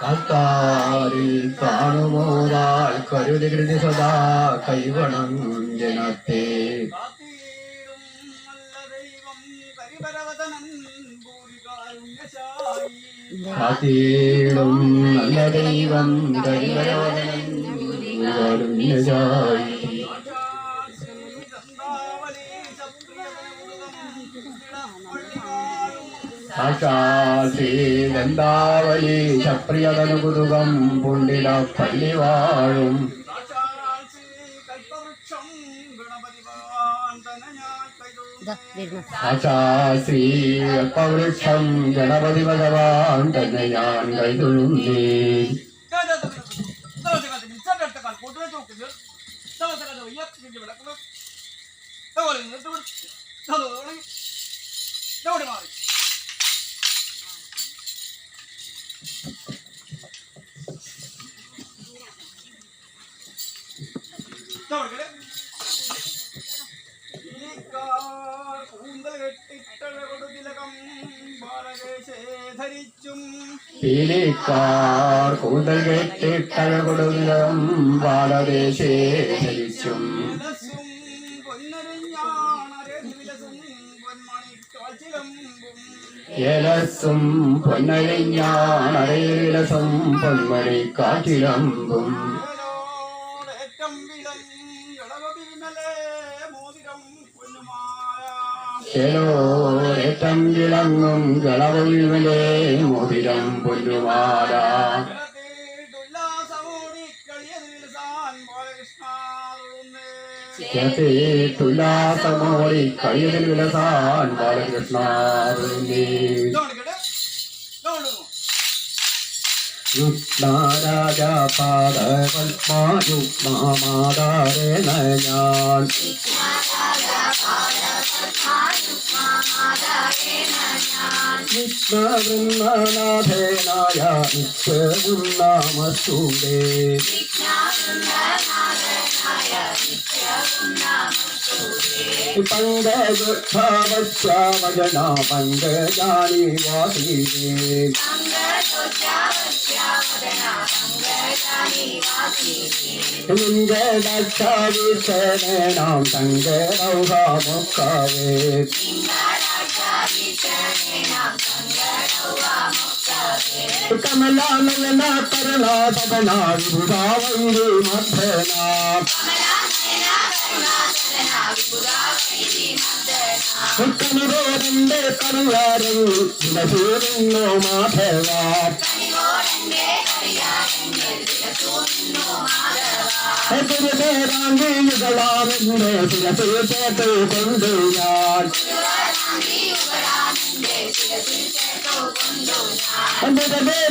കാത്താരിൽ കാണുമോരാൾ കരുതി സദാ കൈവണം ജനത്തെ കാത്തീടും നല്ല ദൈവം കരിവരവദനന്യജായി സാക്ഷാൽ ശ്രീഗന്ധാവലി ശപ്രിയതനുകുതുകം പുണ്ടില പള്ളി വാഴും സാക്ഷാൽ ശ്രീ കൽപ്പവൃക്ഷം ഗണപതി ഭഗവാൻ തന്നെ ഞാൻ കൈതൊഴുന്നേ. പീലിക്കാർ കൂന്തൽ കെട്ടിട്ടഴകൊടുതിലകം ബാലദേശേ ധരിച്ചും ഏലസും പൊന്നഴിഞ്ഞാണരയിലസും പൊന്മണി കാറ്റിലമ്പും ഏറ്റം വിളങ്ങും കളവിലെ മോതിരം പൊന്നുമാല തുലാസമോടി കഴിയതിൽ വിലസാൻ ബാലകൃഷ്ണ യുഗ്നാരാജപാദ പത്മായുഗ്നാമാതാരേണ ഞാൻ വിഘ്നവൃന്ദനാഥേനായ നിത്യവും നാമസ്തുതേ. പങ്കജോത്സവസ്യാവജന പങ്കജാനി വാസീതേ ലിംഗദക്ഷാവിശേണം സങ്കരൗഹാമുഖവേ കമലാനയന കരുണാ സദനാ വിഭുധാവൈരി മധ്യനാ കനിവോടന്റെ കരുവാരൻ വിലസൂരുന്നു മാധവ ാംഗിയുകളാണെന്റെ ശിരസിൽ ചേർത്തു കൊണ്ടു ഞാൻ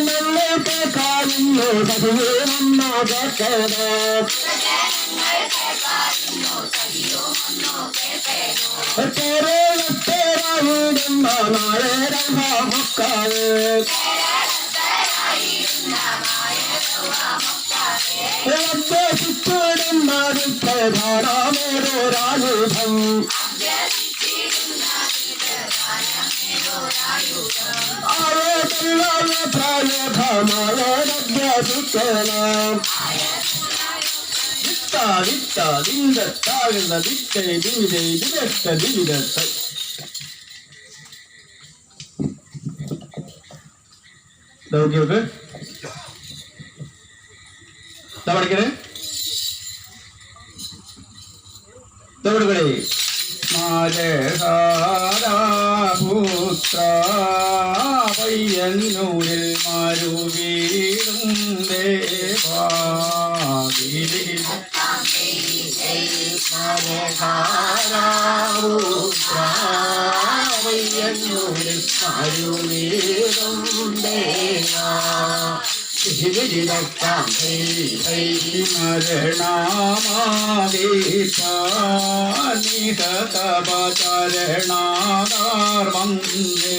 മുന്നോട്ട് കാണുന്നു സതിയൂന്നോകേതോ കേരളത്തേരായിടുന്ന നാളേരമുക്കാവ് ധാരാമേരോരായുധം ആയോധമായ പ്രായോധമായോദ്യം വിത്ത ദിന്ദത്താകുന്ന ദിക്കൈ ദിവിതൈ ദിരക്ത ദിവിദത്ത നോക്കിയോക്ക് പഠിക്കണേ തൊടുകളെ മാലഹാരാപുത്ര പയ്യന്നൂരിൽ മാരുവീടും മാലഹാരാപുത്ര പയ്യന്നൂരിൽ മാരുവീടും ദേവാ മരണാമാവിചരണാകാർവന്ദേ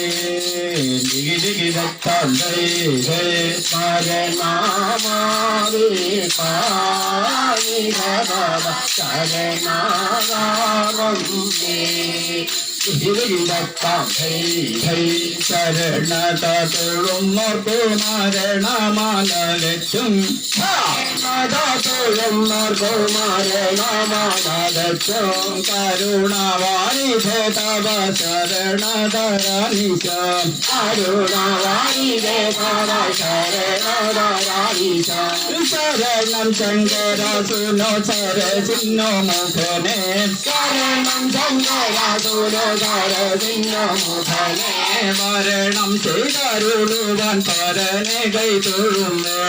ശരണാകാർവന്ദേ ശരണതൊഴുന്നോർക്കു മരണമാലച്ചും കരുണവാരിധേ തവ ശരണധരാനിശ ശരണം ശങ്കര സുനോ സര സിന്നോ മുഖനെ വരണം ചെയ്തരുളുവാൻ പരനെ കൈ തൊഴുമേ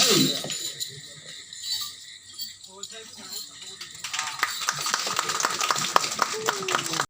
തൈ